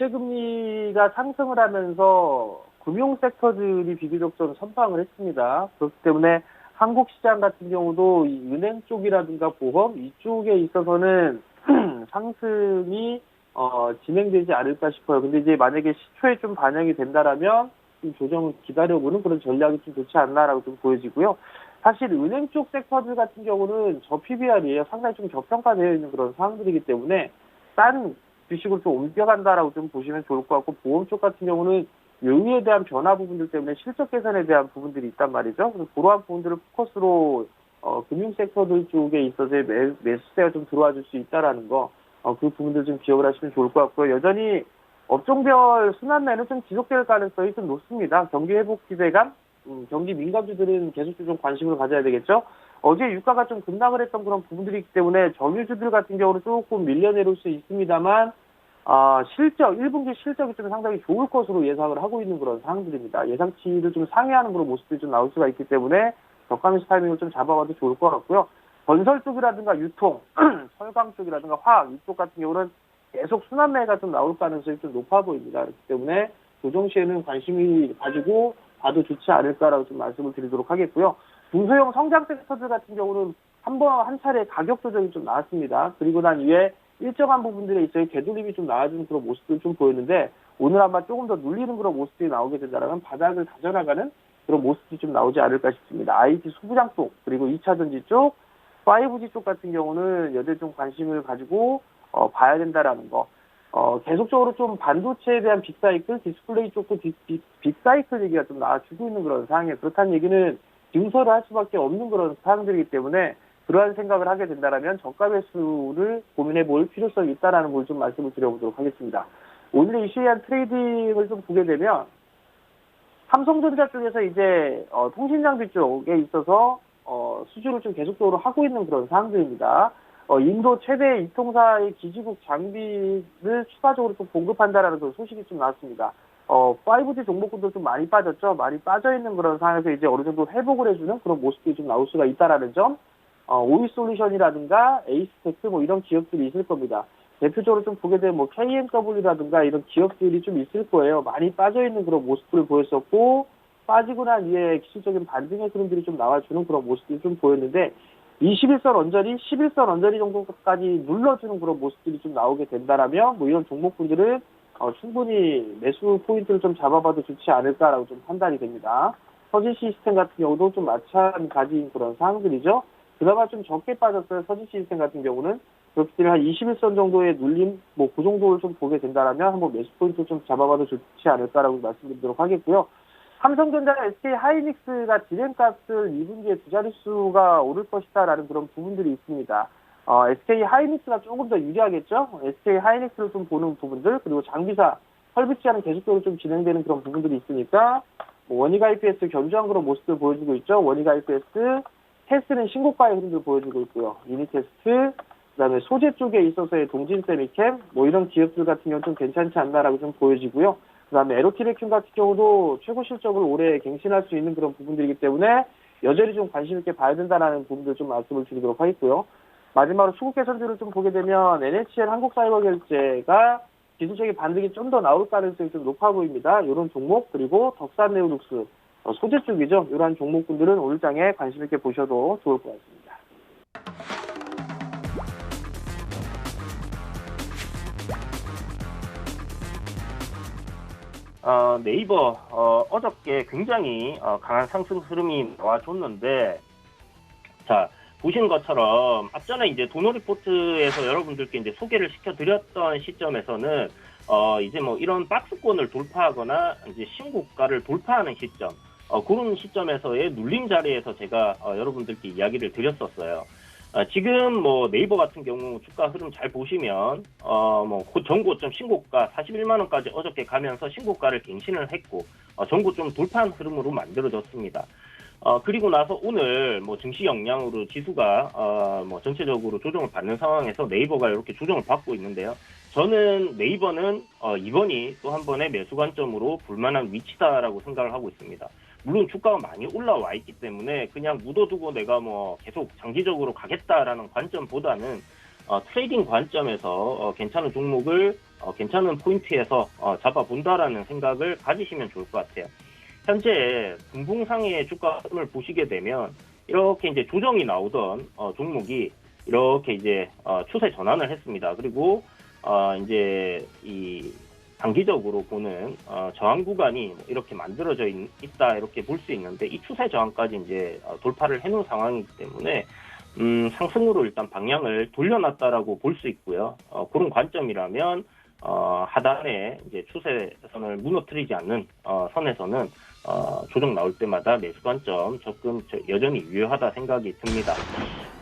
국제금리가 상승을 하면서 금융 섹터들이 비교적 좀 선방을 했습니다. 그렇기 때문에 한국 시장 같은 경우도 이 은행 쪽이라든가 보험 이쪽에 있어서는 상승이 진행되지 않을까 싶어요. 근데 이제 만약에 시초에 좀 반영이 된다라면 좀 조정을 기다려보는 그런 전략이 좀 좋지 않나라고 좀 보여지고요. 사실 은행 쪽 섹터들 같은 경우는 저 PBR이에요. 상당히 좀 저평가되어 있는 그런 상황들이기 때문에 딴 주식으로 좀 옮겨간다라고 좀 보시면 좋을 것 같고, 보험 쪽 같은 경우는 여유에 대한 변화 부분들 때문에 실적 개선에 대한 부분들이 있단 말이죠. 그래서 그러한 부분들을 포커스로 금융 섹터들 쪽에 있어서의 매수세가 좀 들어와 줄 수 있다라는 거, 그 부분들 좀 기억을 하시면 좋을 것 같고요. 여전히 업종별 순환매는 좀 지속될 가능성이 좀 높습니다. 경기 회복 기대감, 경기 민감주들은 계속 좀 관심을 가져야 되겠죠. 어제 유가가 좀 급락을 했던 그런 부분들이 있기 때문에 정유주들 같은 경우는 조금 밀려내릴 수 있습니다만, 실적, 1분기 실적이 좀 상당히 좋을 것으로 예상을 하고 있는 그런 상황들입니다. 예상치를 좀 상회하는 그런 모습들이 좀 나올 수가 있기 때문에 저가매수 타이밍을 좀 잡아봐도 좋을 것 같고요. 건설 쪽이라든가 유통, 철강 쪽이라든가 화학 이쪽 같은 경우는 계속 순환매가 좀 나올 가능성이 좀 높아 보입니다. 그렇기 때문에 조정 시에는 관심이 가지고 봐도 좋지 않을까라고 좀 말씀을 드리도록 하겠고요. 중소형 성장 섹터들 같은 경우는 한 차례 가격 조정이 좀 나왔습니다. 그리고 난 이후에 일정한 부분들에 있어서 되돌림이 좀 나와주는 그런 모습들 좀 보였는데, 오늘 아마 조금 더 눌리는 그런 모습들이 나오게 된다면 바닥을 다져나가는 그런 모습이 좀 나오지 않을까 싶습니다. IT 소부장 쪽, 그리고 2차 전지 쪽, 5G 쪽 같은 경우는 여전히 좀 관심을 가지고 봐야 된다라는 거. 계속적으로 좀 반도체에 대한 빅사이클, 디스플레이 쪽도 빅사이클 얘기가 좀 나와주고 있는 그런 상황이에요. 그렇다는 얘기는 증설을 할 수밖에 없는 그런 상황들이기 때문에 그러한 생각을 하게 된다면 저가 매수를 고민해 볼 필요성이 있다는 걸 좀 말씀을 드려보도록 하겠습니다. 오늘의 이슈에 대한 트레이딩을 좀 보게 되면 삼성전자 쪽에서 이제 통신장비 쪽에 있어서 수주를 좀 계속적으로 하고 있는 그런 상황들입니다. 인도 최대 이통사의 기지국 장비를 추가적으로 좀 공급한다라는 그런 소식이 좀 나왔습니다. 5G 종목군도 좀 많이 빠졌죠. 많이 빠져있는 그런 상황에서 이제 어느 정도 회복을 해주는 그런 모습들이 좀 나올 수가 있다라는 점, 오이솔루션이라든가 에이스텍스 이런 기업들이 있을 겁니다. 대표적으로 좀 보게 되면 KMW라든가 이런 기업들이 좀 있을 거예요. 많이 빠져있는 그런 모습들을 보였었고, 빠지고 난 이후에 기술적인 반등의 흐름들이 좀 나와주는 그런 모습들이 좀 보였는데, 21선 언저리, 11선 언저리 정도까지 눌러주는 그런 모습들이 좀 나오게 된다라면 이런 종목군들은 충분히 매수 포인트를 좀 잡아봐도 좋지 않을까라고 좀 판단이 됩니다. 서진 시스템 같은 경우도 좀 마찬가지인 그런 상황들이죠. 그나마 좀 적게 빠졌어요. 서진 시스템 같은 경우는. 그렇기 때문에 한 21선 정도의 눌림, 그 정도를 좀 보게 된다라면 한번 매수 포인트 좀 잡아봐도 좋지 않을까라고 말씀드리도록 하겠고요. 삼성전자, SK 하이닉스가 지름값을 2분기에 두 자릿수가 오를 것이다라는 그런 부분들이 있습니다. SK 하이닉스가 조금 더 유리하겠죠? SK 하이닉스를 좀 보는 부분들, 그리고 장비사, 설비 투자는 계속적으로 좀 진행되는 그런 부분들이 있으니까, 원익 IPS 견조한 그런 모습들 보여주고 있죠. 원익 IPS, 테스트는 신고가의 흐름들 보여주고 있고요. 유니테스트, 그다음에 소재 쪽에 있어서의 동진세미캠, 이런 기업들 같은 경우는 좀 괜찮지 않나라고 좀 보여지고요. 그다음에 에로티레큐 같은 경우도 최고 실적을 올해 갱신할 수 있는 그런 부분들이기 때문에 여전히 좀 관심 있게 봐야 된다는 부분들 좀 말씀을 드리도록 하겠고요. 마지막으로 수급 개선주를 좀 보게 되면 NHN 한국사이버결제가 기술적인 반등이 좀 더 나올 가능성이 좀 높아 보입니다. 이런 종목, 그리고 덕산네오룩스, 소재 쪽이죠. 이러한 종목군들은 오늘장에 관심 있게 보셔도 좋을 것 같습니다. 네이버 어저께 굉장히 강한 상승 흐름이 나와줬는데, 자, 보신 것처럼 앞전에 이제 도노리포트에서 여러분들께 이제 소개를 시켜드렸던 시점에서는 이제 이런 박스권을 돌파하거나 이제 신고가를 돌파하는 시점, 그런 시점에서의 눌림 자리에서 제가 여러분들께 이야기를 드렸었어요. 지금 네이버 같은 경우 주가 흐름 잘 보시면 전고점 신고가 41만 원까지 어저께 가면서 신고가를 갱신을 했고 전고점 돌파한 흐름으로 만들어졌습니다. 그리고 나서 오늘 증시 영향으로 지수가 전체적으로 조정을 받는 상황에서 네이버가 이렇게 조정을 받고 있는데요. 저는 네이버는 이번이 또 한 번의 매수 관점으로 볼만한 위치다라고 생각을 하고 있습니다. 물론 주가가 많이 올라와 있기 때문에 그냥 묻어두고 내가 계속 장기적으로 가겠다라는 관점보다는 트레이딩 관점에서 괜찮은 종목을 괜찮은 포인트에서 잡아본다라는 생각을 가지시면 좋을 것 같아요. 현재 분봉상의 주가 흐름을 보시게 되면 이렇게 이제 조정이 나오던 종목이 이렇게 이제 추세 전환을 했습니다. 그리고 이제 이 단기적으로 보는 저항 구간이 이렇게 만들어져 있다 이렇게 볼 수 있는데 이 추세 저항까지 이제 돌파를 해놓은 상황이기 때문에 상승으로 일단 방향을 돌려놨다라고 볼 수 있고요. 그런 관점이라면 하단에 이제 추세선을 무너뜨리지 않는 선에서는 조정 나올 때마다 매수 관점 접근 여전히 유효하다 생각이 듭니다.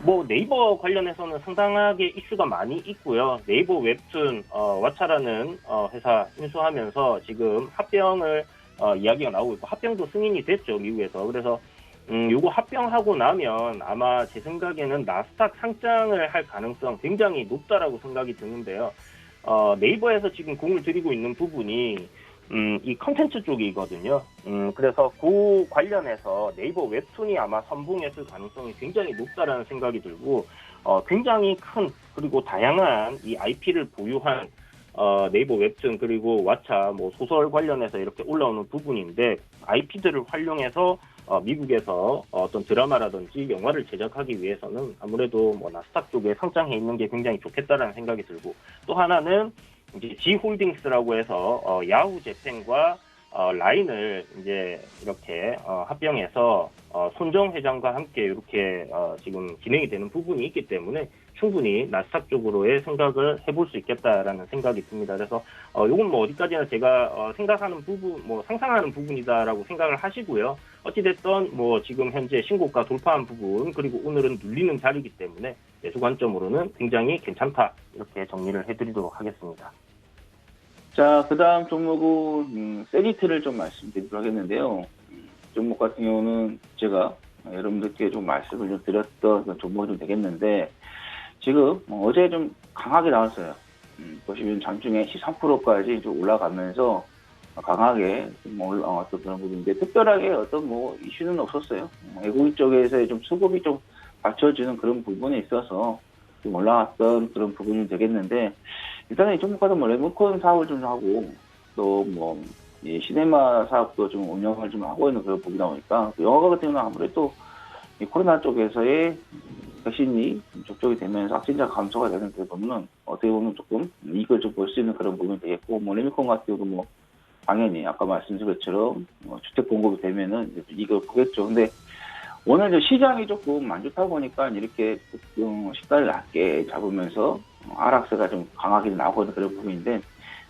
뭐 네이버 관련해서는 상당하게 이슈가 많이 있고요. 네이버 웹툰 왓챠라는 회사 인수하면서 지금 합병을 이야기가 나오고 있고 합병도 승인이 됐죠, 미국에서. 그래서 요거 합병하고 나면 아마 제 생각에는 나스닥 상장을 할 가능성 굉장히 높다라고 생각이 드는데요. 네이버에서 지금 공을 들이고 있는 부분이 이 컨텐츠 쪽이거든요. 그래서 그 관련해서 네이버 웹툰이 아마 선봉했을 가능성이 굉장히 높다라는 생각이 들고, 굉장히 큰 그리고 다양한 이 IP를 보유한 네이버 웹툰 그리고 왓챠 뭐 소설 관련해서 이렇게 올라오는 부분인데 IP들을 활용해서 미국에서 어떤 드라마라든지 영화를 제작하기 위해서는 아무래도 뭐 나스닥 쪽에 상장해 있는 게 굉장히 좋겠다라는 생각이 들고, 또 하나는 이제 G홀딩스라고 해서 야후 재팬과 라인을 이제 이렇게 합병해서 손정 회장과 함께 이렇게 지금 진행이 되는 부분이 있기 때문에 충분히 나스닥 쪽으로의 생각을 해볼 수 있겠다라는 생각이 듭니다. 그래서 이건 뭐 어디까지나 제가 생각하는 부분, 뭐 상상하는 부분이다라고 생각을 하시고요. 어찌됐든 뭐 지금 현재 신고가 돌파한 부분 그리고 오늘은 눌리는 자리이기 때문에 매수 관점으로는 굉장히 괜찮다 이렇게 정리를 해드리도록 하겠습니다. 자, 그 다음 종목은 세리트를 좀 말씀드리도록 하겠는데요. 종목 같은 경우는 제가 여러분들께 좀 말씀을 좀 드렸던 그런 종목이 좀 되겠는데, 지금 어제 좀 강하게 나왔어요. 보시면 장중에 13%까지 좀 올라가면서 강하게 올라왔던 그런 부분인데, 특별하게 어떤 뭐 이슈는 없었어요. 외국인 쪽에서의 좀 수급이 좀 받쳐주는 그런 부분에 있어서 좀 올라왔던 그런 부분이 되겠는데, 일단은 이 종목과도 뭐 레몬콘 사업을 좀 하고 또 뭐 시네마 사업도 좀 운영을 좀 하고 있는 그런 부분이다 보니까 영화 같은 경우는 아무래도 이 코로나 쪽에서의 백신이 접종이 되면서 확진자 감소가 되는 그 부분은 어떻게 보면 조금 이익을 좀 볼 수 있는 그런 부분이 되겠고, 뭐 레몬콘 같은 경우도 뭐 당연히 아까 말씀드린 것처럼 주택 공급이 되면은 이익을 보겠죠. 근데 오늘 이제 시장이 조금 안 좋다 보니까 이렇게 시가를 낮게 잡으면서 하락세가 좀 강하게 나오고 있는 그런 부분인데,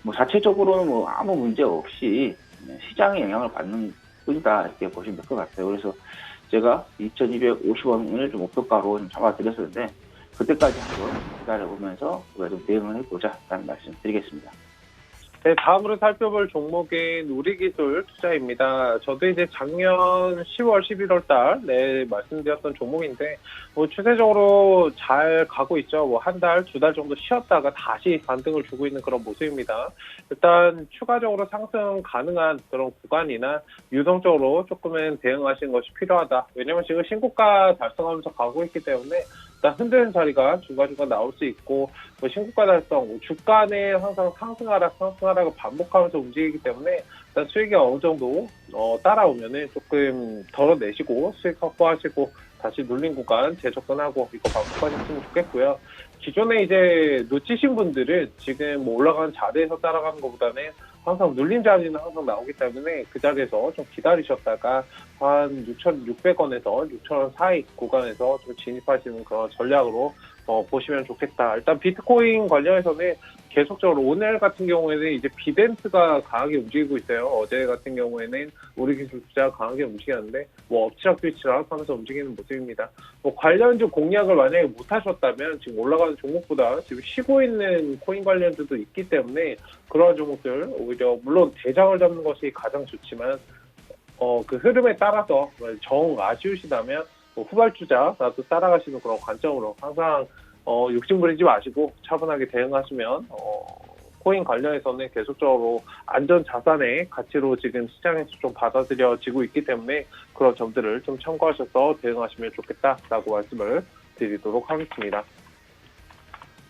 뭐 자체적으로는 뭐 아무 문제 없이 시장의 영향을 받는 뿐이다 이렇게 보시면 될 것 같아요. 그래서 제가 2,250원을 좀 목표가로 좀 잡아드렸었는데 그때까지 한번 기다려보면서 우리가 좀 대응을 해보자라는 말씀 드리겠습니다. 네, 다음으로 살펴볼 종목인 우리기술 투자입니다. 저도 이제 작년 10월, 11월 달, 말씀드렸던 종목인데, 뭐 추세적으로 잘 가고 있죠. 뭐 한 달, 두 달 정도 쉬었다가 다시 반등을 주고 있는 그런 모습입니다. 일단 추가적으로 상승 가능한 그런 구간이나 유동적으로 조금은 대응하시는 것이 필요하다. 왜냐면 지금 신고가 달성하면서 가고 있기 때문에 일단 흔드는 자리가 중간중간 나올 수 있고, 뭐 신고가 달성, 주가는 항상 상승하락 반복하면서 움직이기 때문에 일단 수익이 어느 정도 따라오면은 조금 덜어내시고 수익 확보하시고 다시 눌린 구간 재접근하고 이거 반복하셨으면 좋겠고요. 기존에 이제 놓치신 분들은 지금 뭐 올라가는 자리에서 따라가는 것보다는 항상 눌린 자리는 항상 나오기 때문에 그 자리에서 좀 기다리셨다가 한 6,600원에서 6,000원 사이 구간에서 좀 진입하시는 그런 전략으로 보시면 좋겠다. 일단 비트코인 관련해서는 계속적으로 오늘 같은 경우에는 이제 비덴트가 강하게 움직이고 있어요. 어제 같은 경우에는 우리기술 투자가 강하게 움직였는데 뭐 엎치락뒤치락 하면서 움직이는 모습입니다. 뭐 관련주 공략을 만약에 못 하셨다면 지금 올라가는 종목보다 지금 쉬고 있는 코인 관련주도 있기 때문에 그러한 종목들 오히려 물론 대장을 잡는 것이 가장 좋지만 그 흐름에 따라서 정 아쉬우시다면 뭐 후발주자 나도 따라가시는 그런 관점으로 항상 욕심 부리지 마시고 차분하게 대응하시면 코인 관련해서는 계속적으로 안전 자산의 가치로 지금 시장에서 좀 받아들여지고 있기 때문에 그런 점들을 좀 참고하셔서 대응하시면 좋겠다라고 말씀을 드리도록 하겠습니다.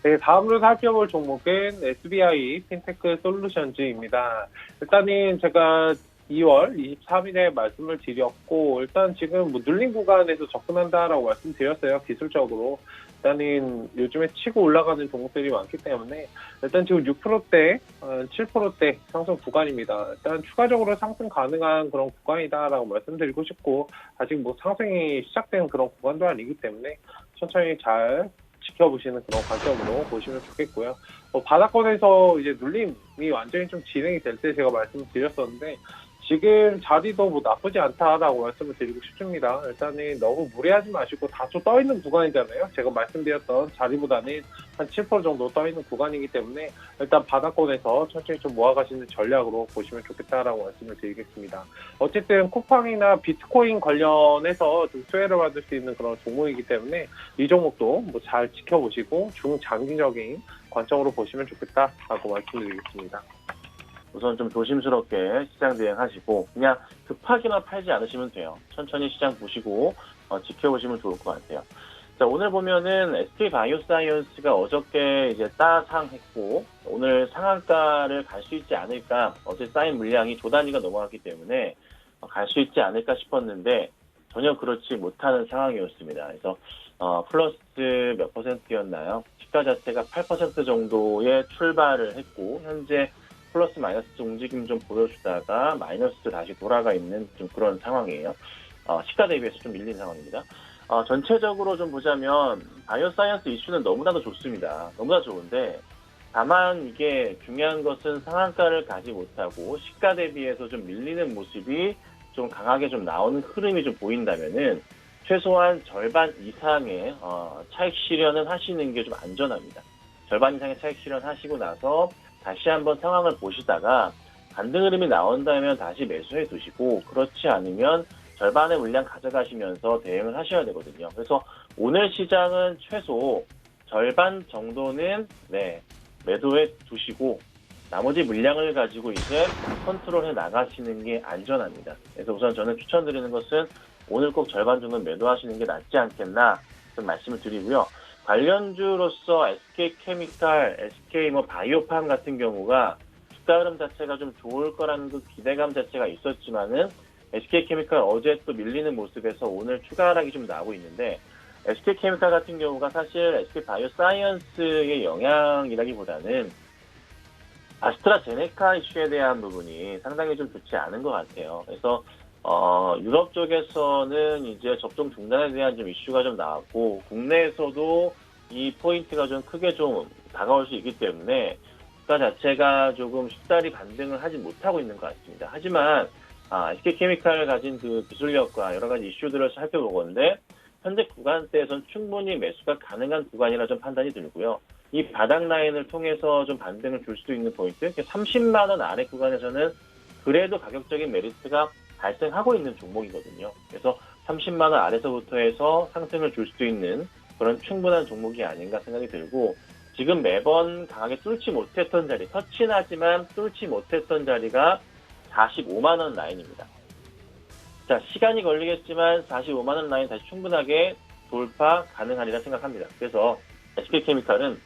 네, 다음으로 살펴볼 종목은 SBI 핀테크 솔루션즈입니다. 일단은 제가 2월 23일에 말씀을 드렸고, 일단 지금 뭐 눌린 구간에서 접근한다라고 말씀드렸어요, 기술적으로. 일단은 요즘에 치고 올라가는 종목들이 많기 때문에, 일단 지금 6%대, 7%대 상승 구간입니다. 일단 추가적으로 상승 가능한 그런 구간이다라고 말씀드리고 싶고, 아직 뭐 상승이 시작된 그런 구간도 아니기 때문에, 천천히 잘 지켜보시는 그런 관점으로 보시면 좋겠고요. 바닥권에서 이제 눌림이 완전히 좀 진행이 될 때 제가 말씀드렸었는데, 지금 자리도 뭐 나쁘지 않다라고 말씀을 드리고 싶습니다. 일단은 너무 무리하지 마시고 다소 떠있는 구간이잖아요. 제가 말씀드렸던 자리보다는 한 7% 정도 떠있는 구간이기 때문에 일단 바닥권에서 천천히 좀 모아가시는 전략으로 보시면 좋겠다라고 말씀을 드리겠습니다. 어쨌든 쿠팡이나 비트코인 관련해서 좀 수혜를 받을 수 있는 그런 종목이기 때문에 이 종목도 뭐 잘 지켜보시고 중장기적인 관점으로 보시면 좋겠다라고 말씀드리겠습니다. 우선 좀 조심스럽게 시장 대응하시고 그냥 급하게만 팔지 않으시면 돼요. 천천히 시장 보시고 지켜보시면 좋을 것 같아요. 자, 오늘 보면은 SK 바이오사이언스가 어저께 이제 따상했고 오늘 상한가를 갈 수 있지 않을까, 어제 쌓인 물량이 조 단위가 넘어갔기 때문에 갈 수 있지 않을까 싶었는데 전혀 그렇지 못하는 상황이었습니다. 그래서 플러스 몇 %였나요? 시가 자체가 8% 정도의 출발을 했고 현재 플러스 마이너스 움직임 좀 보여주다가 마이너스 다시 돌아가 있는 좀 그런 상황이에요. 시가 대비해서 좀 밀린 상황입니다. 전체적으로 좀 보자면 바이오사이언스 이슈는 너무나도 좋습니다. 너무나 좋은데 다만 이게 중요한 것은 상한가를 가지 못하고 시가 대비해서 좀 밀리는 모습이 좀 강하게 좀 나오는 흐름이 좀 보인다면은 최소한 절반 이상의 차익 실현은 하시는 게 좀 안전합니다. 절반 이상의 차익 실현하시고 나서 다시 한번 상황을 보시다가 반등 흐름이 나온다면 다시 매수해 두시고, 그렇지 않으면 절반의 물량 가져가시면서 대응을 하셔야 되거든요. 그래서 오늘 시장은 최소 절반 정도는 매도해 두시고 나머지 물량을 가지고 이제 컨트롤해 나가시는 게 안전합니다. 그래서 우선 저는 추천드리는 것은 오늘 꼭 절반 정도는 매도하시는 게 낫지 않겠나 좀 말씀을 드리고요. 관련주로서 SK케미칼, SK 바이오팜 같은 경우가 주가 흐름 자체가 좀 좋을 거라는 그 기대감 자체가 있었지만은 SK케미칼 어제 또 밀리는 모습에서 오늘 추가 하락이 좀 나오고 있는데, SK케미칼 같은 경우가 사실 SK바이오사이언스의 영향이라기보다는 아스트라제네카 이슈에 대한 부분이 상당히 좀 좋지 않은 것 같아요. 그래서 유럽 쪽에서는 이제 접종 중단에 대한 좀 이슈가 좀 나왔고, 국내에서도 이 포인트가 좀 크게 좀 다가올 수 있기 때문에 주가 자체가 조금 쉽사리 반등을 하지 못하고 있는 것 같습니다. 하지만 SK케미칼을 가진 그 기술력과 여러 가지 이슈들을 살펴보건데 현재 구간대에서는 충분히 매수가 가능한 구간이라 좀 판단이 들고요. 이 바닥 라인을 통해서 좀 반등을 줄 수 있는 포인트, 30만 원 아래 구간에서는 그래도 가격적인 메리트가 발생하고 있는 종목이거든요. 그래서 30만 원 아래서부터 해서 상승을 줄 수 있는 그런 충분한 종목이 아닌가 생각이 들고, 지금 매번 강하게 뚫지 못했던 자리, 터치하지만 뚫지 못했던 자리가 45만 원 라인입니다. 자, 시간이 걸리겠지만 45만 원 라인 다시 충분하게 돌파 가능하리라 생각합니다. 그래서 SK케미칼은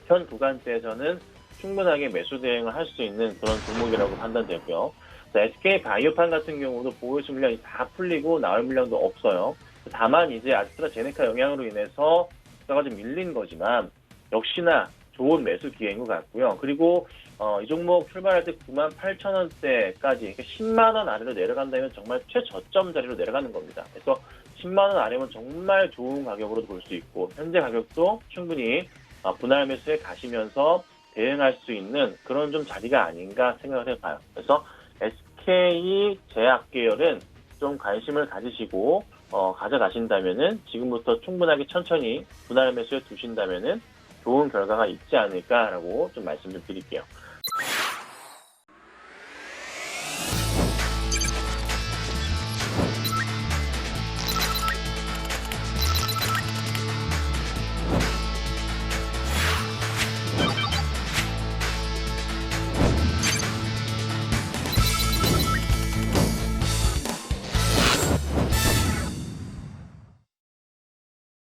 현 구간대에서는 충분하게 매수 대응을 할 수 있는 그런 종목이라고 판단되고요. SK 바이오팜 같은 경우도 보유수 물량이 다 풀리고 나올 물량도 없어요. 다만 이제 아스트라제네카 영향으로 인해서 주가가 좀 밀린 거지만 역시나 좋은 매수 기회인 것 같고요. 그리고 이 종목 출발할 때 98,000원대까지 10만 원 아래로 내려간다면 정말 최저점 자리로 내려가는 겁니다. 그래서 10만 원 아래면 정말 좋은 가격으로 볼 수 있고, 현재 가격도 충분히 분할 매수에 가시면서 대응할 수 있는 그런 좀 자리가 아닌가 생각을 해봐요. 그래서 SK 제약 계열은 좀 관심을 가지시고 가져가신다면은 지금부터 충분하게 천천히 분할 매수에 두신다면은 좋은 결과가 있지 않을까라고 좀 말씀 좀 드릴게요.